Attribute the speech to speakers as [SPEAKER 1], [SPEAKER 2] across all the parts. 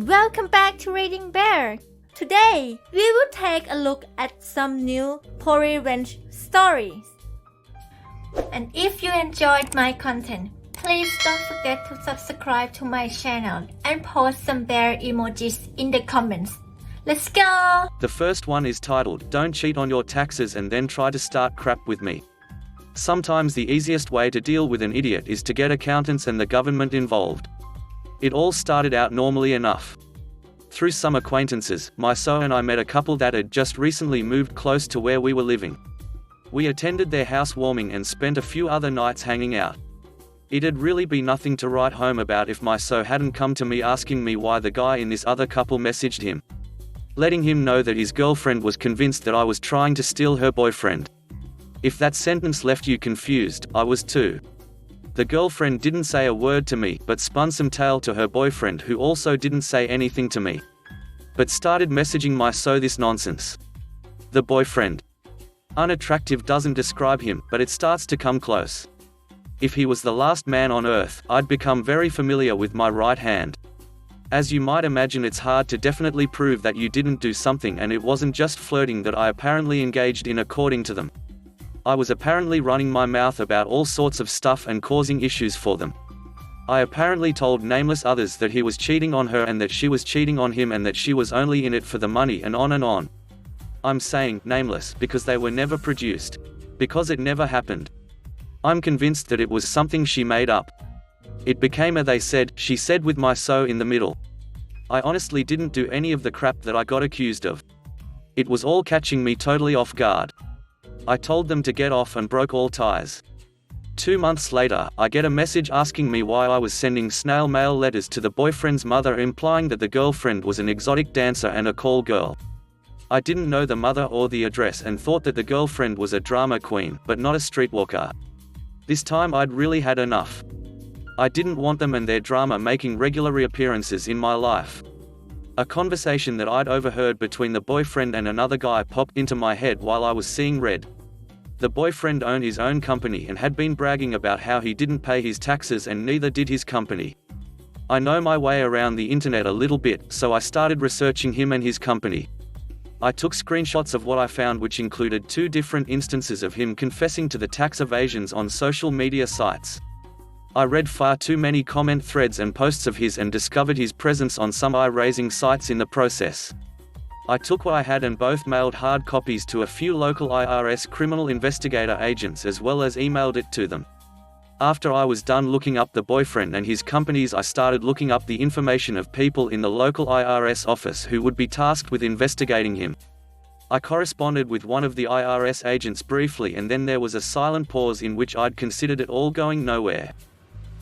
[SPEAKER 1] Welcome back to ReadingBear. Today, we will take a look at some new revenge stories. And if you enjoyed my content, please don't forget to subscribe to my channel and post some bear emojis in the comments. Let's go!
[SPEAKER 2] The first one is titled, "Don't cheat on your taxes and then try to start crap with me." Sometimes the easiest way to deal with an idiot is to get accountants and the government involved. It all started out normally enough. Through some acquaintances, my so and I met a couple that had just recently moved close to where we were living. We attended their housewarming and spent a few other nights hanging out. It'd really be nothing to write home about if my so hadn't come to me asking me why the guy in this other couple messaged him, letting him know that his girlfriend was convinced that I was trying to steal her boyfriend. If that sentence left you confused, I was too. The girlfriend didn't say a word to me, but spun some tale to her boyfriend, who also didn't say anything to me, but started messaging my so this nonsense. The boyfriend. Unattractive doesn't describe him, but it starts to come close. If he was the last man on earth, I'd become very familiar with my right hand. As you might imagine, it's hard to definitely prove that you didn't do something, and it wasn't just flirting that I apparently engaged in according to them. I was apparently running my mouth about all sorts of stuff and causing issues for them. I apparently told nameless others that he was cheating on her and that she was cheating on him and that she was only in it for the money, and on and on. I'm saying nameless because they were never produced. Because it never happened. I'm convinced that it was something she made up. It became a they said, she said with my so in the middle. I honestly didn't do any of the crap that I got accused of. It was all catching me totally off guard. I told them to get off and broke all ties. 2 months later, I get a message asking me why I was sending snail mail letters to the boyfriend's mother, implying that the girlfriend was an exotic dancer and a call girl. I didn't know the mother or the address and thought that the girlfriend was a drama queen, but not a streetwalker. This time I'd really had enough. I didn't want them and their drama making regular reappearances in my life. A conversation that I'd overheard between the boyfriend and another guy popped into my head while I was seeing red. The boyfriend owned his own company and had been bragging about how he didn't pay his taxes, and neither did his company. I know my way around the internet a little bit, so I started researching him and his company. I took screenshots of what I found, which included 2 different instances of him confessing to the tax evasions on social media sites. I read far too many comment threads and posts of his and discovered his presence on some eye-raising sites in the process. I took what I had and both mailed hard copies to a few local IRS criminal investigator agents, as well as emailed it to them. After I was done looking up the boyfriend and his companies, I started looking up the information of people in the local IRS office who would be tasked with investigating him. I corresponded with one of the IRS agents briefly, and then there was a silent pause in which I'd considered it all going nowhere.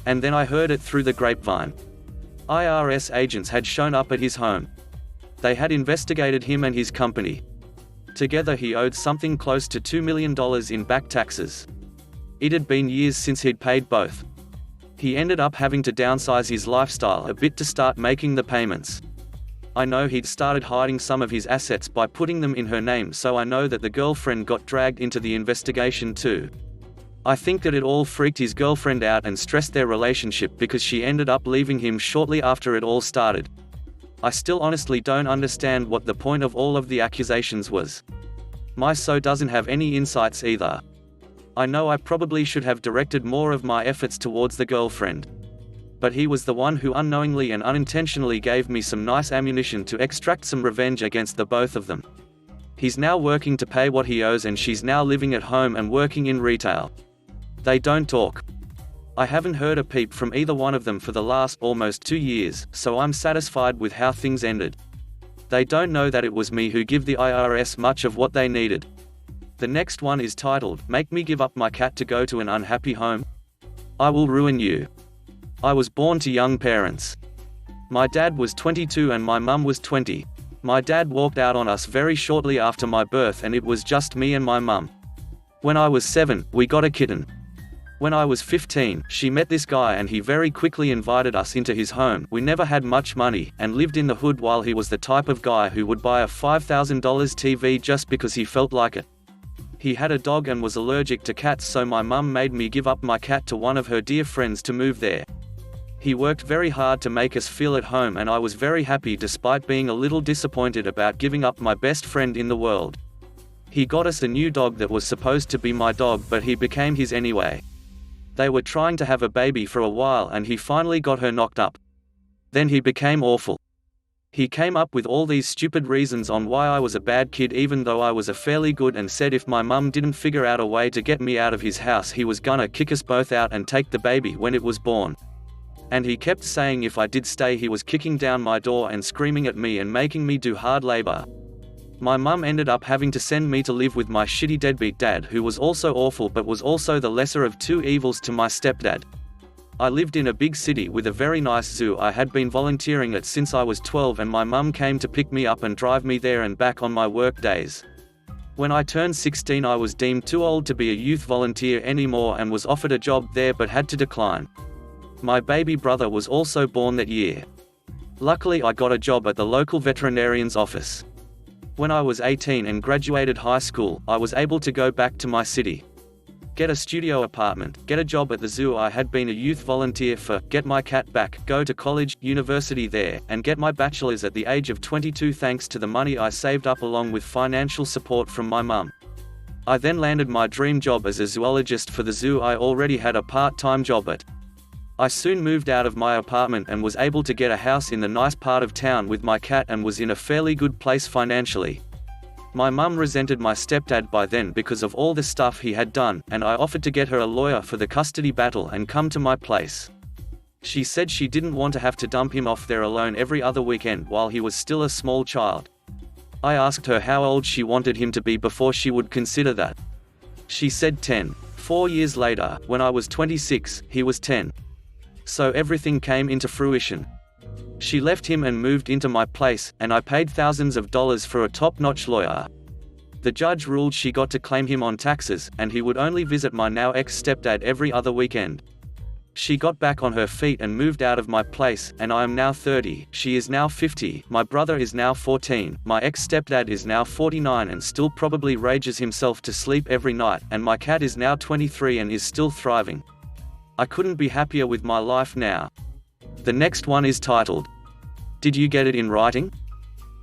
[SPEAKER 2] And then I heard it through the grapevine. IRS agents had shown up at his home. They had investigated him and his company. Together he owed something close to $2 million in back taxes. It had been years since he'd paid both. He ended up having to downsize his lifestyle a bit to start making the payments. I know he'd started hiding some of his assets by putting them in her name, so I know that the girlfriend got dragged into the investigation too. I think that it all freaked his girlfriend out and stressed their relationship, because she ended up leaving him shortly after it all started. I still honestly don't understand what the point of all of the accusations was. My so doesn't have any insights either. I know I probably should have directed more of my efforts towards the girlfriend. But he was the one who unknowingly and unintentionally gave me some nice ammunition to extract some revenge against the both of them. He's now working to pay what he owes, and she's now living at home and working in retail. They don't talk. I haven't heard a peep from either one of them for the last almost 2 years, so I'm satisfied with how things ended. They don't know that it was me who gave the IRS much of what they needed. The next one is titled, "Make Me Give Up My Cat to Go to an Unhappy Home? I Will Ruin You." I was born to young parents. My dad was 22 and my mum was 20. My dad walked out on us very shortly after my birth, and it was just me and my mum. When I was 7, we got a kitten. When I was 15, she met this guy and he very quickly invited us into his home. We never had much money, and lived in the hood, while he was the type of guy who would buy a $5,000 TV just because he felt like it. He had a dog and was allergic to cats, so my mum made me give up my cat to one of her dear friends to move there. He worked very hard to make us feel at home, and I was very happy despite being a little disappointed about giving up my best friend in the world. He got us a new dog that was supposed to be my dog, but he became his anyway. They were trying to have a baby for a while and he finally got her knocked up. Then he became awful. He came up with all these stupid reasons on why I was a bad kid even though I was a fairly good, and said if my mum didn't figure out a way to get me out of his house he was gonna kick us both out and take the baby when it was born. And he kept saying if I did stay he was kicking down my door and screaming at me and making me do hard labor. My mum ended up having to send me to live with my shitty deadbeat dad, who was also awful but was also the lesser of two evils to my stepdad. I lived in a big city with a very nice zoo I had been volunteering at since I was 12, and my mum came to pick me up and drive me there and back on my work days. When I turned 16 I was deemed too old to be a youth volunteer anymore and was offered a job there but had to decline. My baby brother was also born that year. Luckily I got a job at the local veterinarian's office. When I was 18 and graduated high school, I was able to go back to my city, get a studio apartment, get a job at the zoo I had been a youth volunteer for, get my cat back, go to college, university there, and get my bachelor's at the age of 22 thanks to the money I saved up along with financial support from my mum. I then landed my dream job as a zoologist for the zoo I already had a part-time job at. I soon moved out of my apartment and was able to get a house in the nice part of town with my cat and was in a fairly good place financially. My mum resented my stepdad by then because of all the stuff he had done, and I offered to get her a lawyer for the custody battle and come to my place. She said she didn't want to have to dump him off there alone every other weekend while he was still a small child. I asked her how old she wanted him to be before she would consider that. She said 10. 4 years later, when I was 26, he was 10. So everything came into fruition. She left him and moved into my place, and I paid thousands of dollars for a top-notch lawyer. The judge ruled she got to claim him on taxes, and he would only visit my now ex-stepdad every other weekend. She got back on her feet and moved out of my place, and I am now 30, she is now 50, my brother is now 14, my ex-stepdad is now 49 and still probably rages himself to sleep every night, and my cat is now 23 and is still thriving. I couldn't be happier with my life now. The next one is titled, "Did you get it in writing?"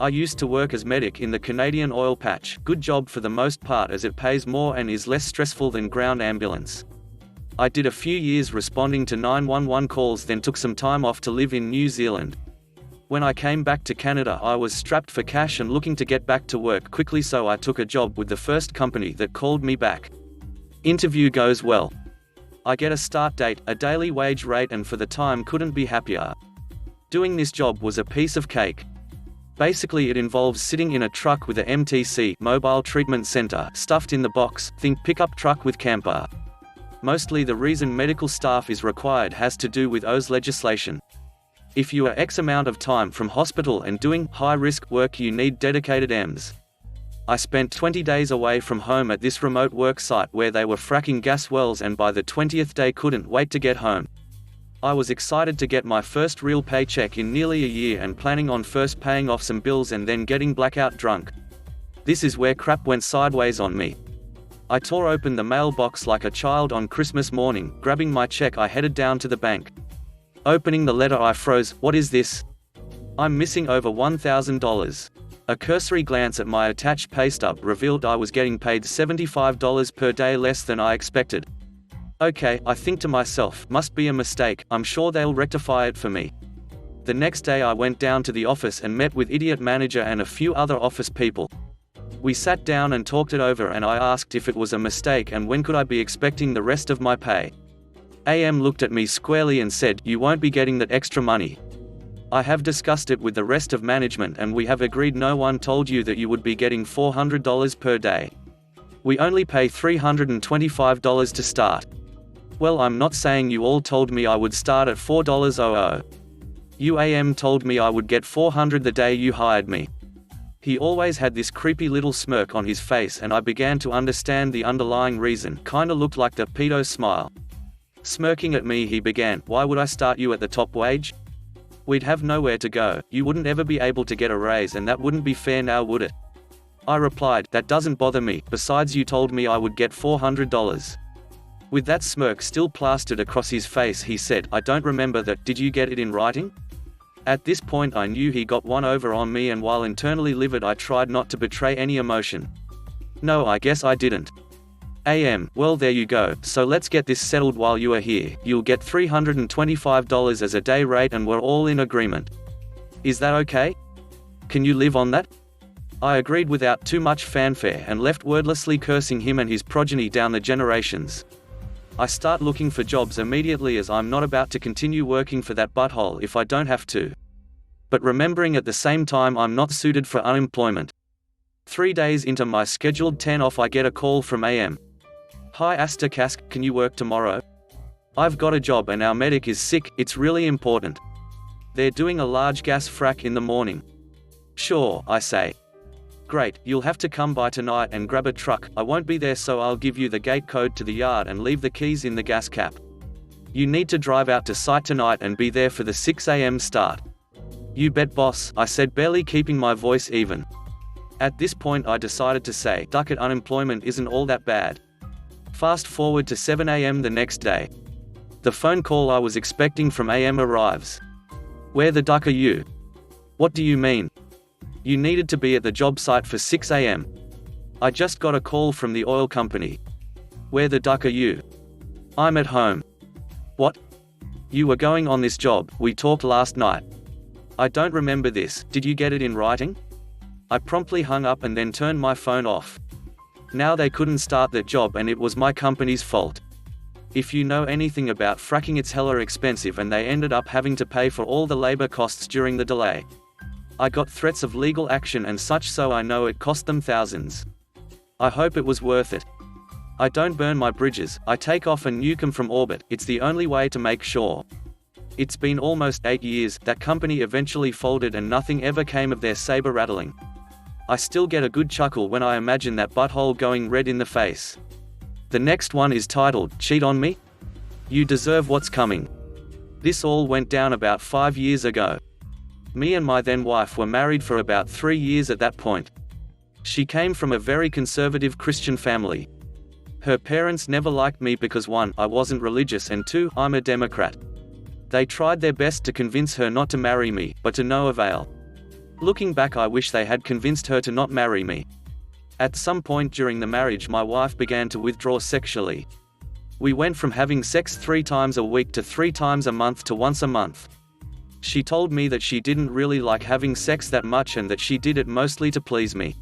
[SPEAKER 2] I used to work as medic in the Canadian oil patch, good job for the most part as it pays more and is less stressful than ground ambulance. I did a few years responding to 911 calls, then took some time off to live in New Zealand. When I came back to Canada I was strapped for cash and looking to get back to work quickly, so I took a job with the first company that called me back. Interview goes well. I get a start date, a daily wage rate, and for the time couldn't be happier. Doing this job was a piece of cake. Basically it involves sitting in a truck with a MTC, mobile treatment center, stuffed in the box, think pickup truck with camper. Mostly the reason medical staff is required has to do with OZ legislation. If you are X amount of time from hospital and doing high-risk work you need dedicated Ms. I spent 20 days away from home at this remote work site where they were fracking gas wells, and by the 20th day couldn't wait to get home. I was excited to get my first real paycheck in nearly a year and planning on first paying off some bills and then getting blackout drunk. This is where crap went sideways on me. I tore open the mailbox like a child on Christmas morning. Grabbing my check I headed down to the bank. Opening the letter I froze. What is this? I'm missing over $1,000. A cursory glance at my attached pay stub revealed I was getting paid $75 per day less than I expected. Okay, I think to myself, must be a mistake, I'm sure they'll rectify it for me. The next day I went down to the office and met with idiot manager and a few other office people. We sat down and talked it over, and I asked if it was a mistake and when could I be expecting the rest of my pay. AM looked at me squarely and said, "You won't be getting that extra money. I have discussed it with the rest of management and we have agreed no one told you that you would be getting $400 per day. We only pay $325 to start." Well, I'm not saying you all told me I would start at $400. You AM told me I would get $400 the day you hired me. He always had this creepy little smirk on his face, and I began to understand the underlying reason. Kinda looked like the pedo smile. Smirking at me he began, "Why would I start you at the top wage? We'd have nowhere to go, you wouldn't ever be able to get a raise, and that wouldn't be fair now, would it?" I replied, "That doesn't bother me, besides you told me I would get $400. With that smirk still plastered across his face, he said, I don't remember that, did you get it in writing? At this point I knew he got one over on me, and while internally livid I tried not to betray any emotion. No, I guess I didn't. Well, there you go, so let's get this settled while you are here. You'll get $325 as a day rate and we're all in agreement. Is that okay? Can you live on that? I agreed without too much fanfare and left wordlessly cursing him and his progeny down the generations. I start looking for jobs immediately, as I'm not about to continue working for that butthole if I don't have to. But remembering at the same time I'm not suited for unemployment. 3 days into my scheduled 10 off I get a call from AM. Hi Cask, can you work tomorrow? I've got a job and our medic is sick, it's really important. They're doing a large gas frac in the morning. Sure, I say. Great, you'll have to come by tonight and grab a truck. I won't be there, so I'll give you the gate code to the yard and leave the keys in the gas cap. You need to drive out to site tonight and be there for the 6 AM start. You bet, boss, I said, barely keeping my voice even. At this point I decided to say, duck it, unemployment isn't all that bad. Fast forward to 7 AM the next day. The phone call I was expecting from AM arrives. Where the duck are you? What do you mean? You needed to be at the job site for 6 AM. I just got a call from the oil company. Where the duck are you? I'm at home. What? You were going on this job, we talked last night. I don't remember this, did you get it in writing? I promptly hung up and then turned my phone off. Now they couldn't start that job and it was my company's fault. If you know anything about fracking, it's hella expensive and they ended up having to pay for all the labor costs during the delay. I got threats of legal action and such, so I know it cost them thousands. I hope it was worth it. I don't burn my bridges, I take off and nuke them from orbit, it's the only way to make sure. It's been almost 8 years, that company eventually folded and nothing ever came of their saber rattling. I still get a good chuckle when I imagine that butthole going red in the face. The next one is titled, Cheat on Me? You deserve what's coming. This all went down about 5 years ago. Me and my then wife were married for about 3 years at that point. She came from a very conservative Christian family. Her parents never liked me because 1, I wasn't religious, and 2, I'm a Democrat. They tried their best to convince her not to marry me, but to no avail. Looking back, I wish they had convinced her to not marry me. At some point during the marriage my wife began to withdraw sexually. We went from having sex 3 times a week to 3 times a month to once a month. She told me that she didn't really like having sex that much and that she did it mostly to please me.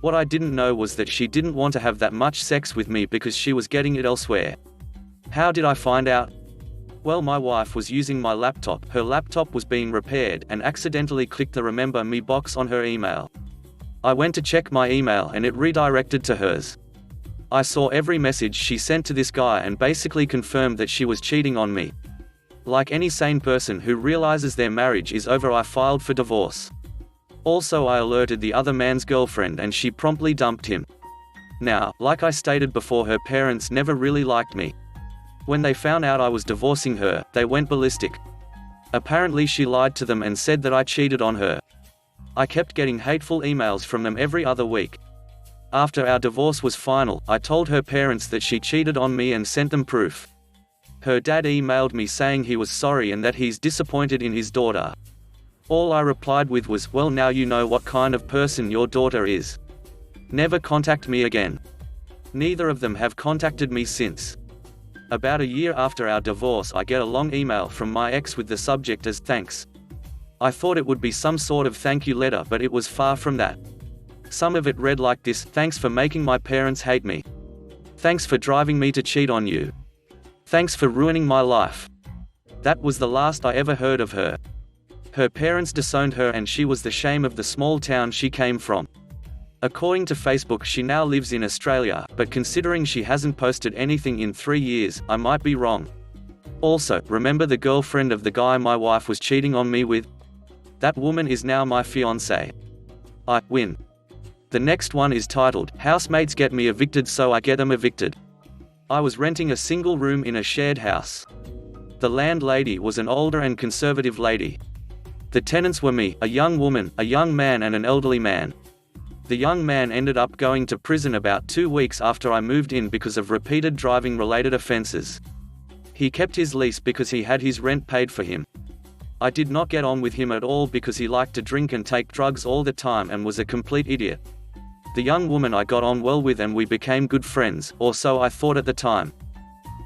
[SPEAKER 2] What I didn't know was that she didn't want to have that much sex with me because she was getting it elsewhere. How did I find out? Well, my wife was using my laptop, her laptop was being repaired, and accidentally clicked the Remember Me box on her email. I went to check my email and it redirected to hers. I saw every message she sent to this guy and basically confirmed that she was cheating on me. Like any sane person who realizes their marriage is over, I filed for divorce. Also, I alerted the other man's girlfriend and she promptly dumped him. Now, like I stated before, her parents never really liked me. When they found out I was divorcing her, they went ballistic. Apparently she lied to them and said that I cheated on her. I kept getting hateful emails from them every other week. After our divorce was final, I told her parents that she cheated on me and sent them proof. Her dad emailed me saying he was sorry and that he's disappointed in his daughter. All I replied with was, well, now you know what kind of person your daughter is. Never contact me again. Neither of them have contacted me since. About a year after our divorce, I get a long email from my ex with the subject as thanks. I thought it would be some sort of thank you letter, but it was far from that. Some of it read like this: thanks for making my parents hate me. Thanks for driving me to cheat on you. Thanks for ruining my life. That was the last I ever heard of her. Her parents disowned her and she was the shame of the small town she came from. According to Facebook, she now lives in Australia, but considering she hasn't posted anything in 3 years, I might be wrong. Also, remember the girlfriend of the guy my wife was cheating on me with? That woman is now my fiancé. I win. The next one is titled, Housemates Get Me Evicted So I Get Them Evicted. I was renting a single room in a shared house. The landlady was an older and conservative lady. The tenants were me, a young woman, a young man and an elderly man. The young man ended up going to prison about 2 weeks after I moved in because of repeated driving-related offenses. He kept his lease because he had his rent paid for him. I did not get on with him at all because he liked to drink and take drugs all the time and was a complete idiot. The young woman I got on well with and we became good friends, or so I thought at the time.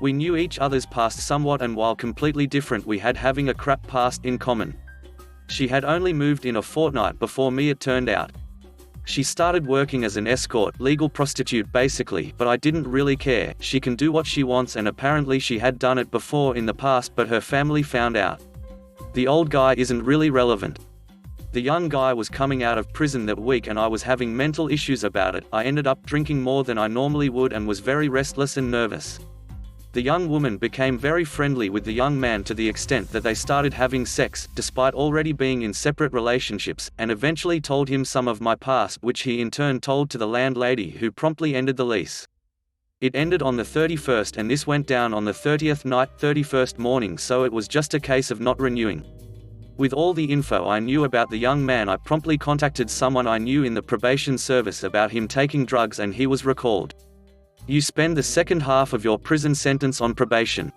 [SPEAKER 2] We knew each other's past somewhat, and while completely different, we had having a crap past in common. She had only moved in a fortnight before me, it turned out. She started working as an escort, legal prostitute basically, but I didn't really care. She can do what she wants, and apparently she had done it before in the past, but her family found out. The old guy isn't really relevant. The young guy was coming out of prison that week and I was having mental issues about it. I ended up drinking more than I normally would and was very restless and nervous. The young woman became very friendly with the young man to the extent that they started having sex, despite already being in separate relationships, and eventually told him some of my past, which he in turn told to the landlady, who promptly ended the lease. It ended on the 31st and this went down on the 30th night, 31st morning, so it was just a case of not renewing. With all the info I knew about the young man, I promptly contacted someone I knew in the probation service about him taking drugs and he was recalled. You spend the second half of your prison sentence on probation.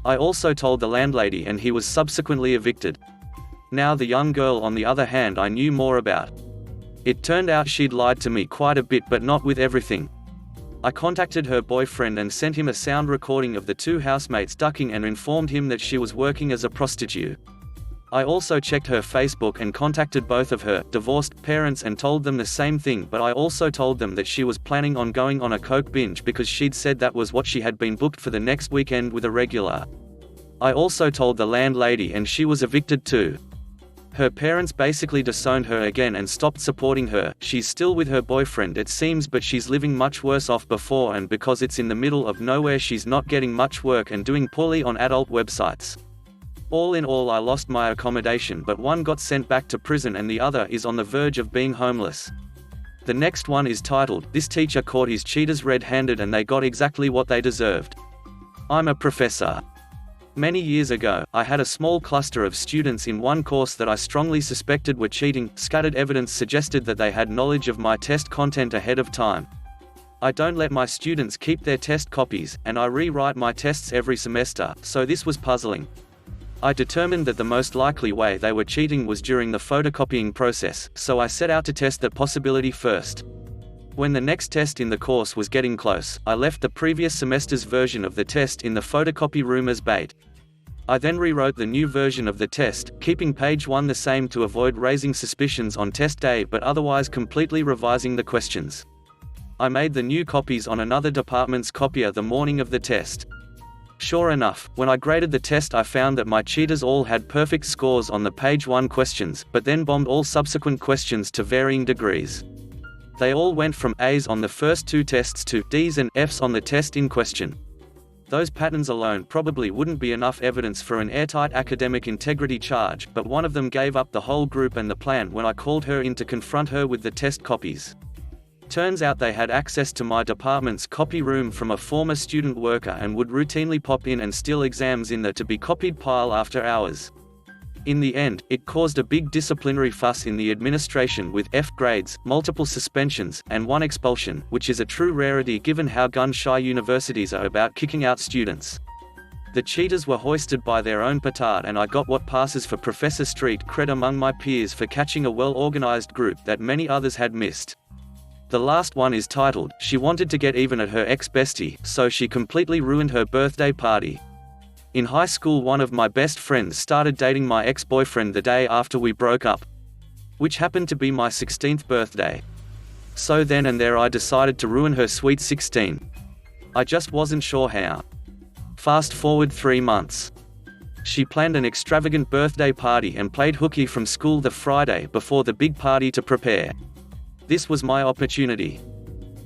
[SPEAKER 2] I also told the landlady and he was subsequently evicted. Now the young girl on the other hand I knew more about. It turned out she'd lied to me quite a bit, but not with everything. I contacted her boyfriend and sent him a sound recording of the two housemates ducking and informed him that she was working as a prostitute. I also checked her Facebook and contacted both of her divorced parents and told them the same thing, but I also told them that she was planning on going on a coke binge because she'd said that was what she had been booked for the next weekend with a regular. I also told the landlady and she was evicted too. Her parents basically disowned her again and stopped supporting her. She's still with her boyfriend it seems, but she's living much worse off before, and because it's in the middle of nowhere she's not getting much work and doing poorly on adult websites. All in all, I lost my accommodation, but one got sent back to prison and the other is on the verge of being homeless. The next one is titled, "This Teacher Caught His Cheaters Red-Handed and They Got Exactly What They Deserved." I'm a professor. Many years ago, I had a small cluster of students in one course that I strongly suspected were cheating. Scattered evidence suggested that they had knowledge of my test content ahead of time. I don't let my students keep their test copies, and I rewrite my tests every semester, so this was puzzling. I determined that the most likely way they were cheating was during the photocopying process, so I set out to test that possibility first. When the next test in the course was getting close, I left the previous semester's version of the test in the photocopy room as bait. I then rewrote the new version of the test, keeping page 1 the same to avoid raising suspicions on test day, but otherwise completely revising the questions. I made the new copies on another department's copier the morning of the test. Sure enough, when I graded the test I found that my cheaters all had perfect scores on the page 1 questions, but then bombed all subsequent questions to varying degrees. They all went from A's on the first 2 tests to D's and F's on the test in question. Those patterns alone probably wouldn't be enough evidence for an airtight academic integrity charge, but one of them gave up the whole group and the plan when I called her in to confront her with the test copies. Turns out they had access to my department's copy room from a former student worker and would routinely pop in and steal exams in the to-be-copied pile after hours. In the end, it caused a big disciplinary fuss in the administration with F grades, multiple suspensions, and 1 expulsion, which is a true rarity given how gun-shy universities are about kicking out students. The cheaters were hoisted by their own petard and I got what passes for Professor Street cred among my peers for catching a well-organized group that many others had missed. The last one is titled, "She Wanted to Get Even at Her Ex-Bestie, so she completely ruined her birthday party." In high school one of my best friends started dating my ex-boyfriend the day after we broke up, which happened to be my 16th birthday. So then and there I decided to ruin her sweet 16. I just wasn't sure how. Fast forward 3 months. She planned an extravagant birthday party and played hooky from school the Friday before the big party to prepare. This was my opportunity.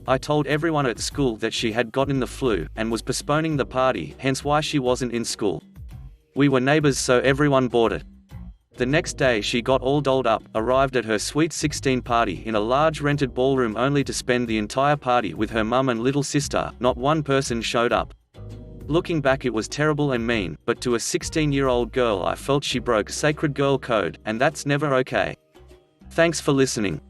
[SPEAKER 2] I told everyone at school that she had gotten the flu, and was postponing the party, hence why she wasn't in school. We were neighbors so everyone bought it. The next day she got all dolled up, arrived at her sweet 16 party in a large rented ballroom only to spend the entire party with her mum and little sister. Not one person showed up. Looking back it was terrible and mean, but to a 16-year-old girl I felt she broke sacred girl code, and that's never okay. Thanks for listening.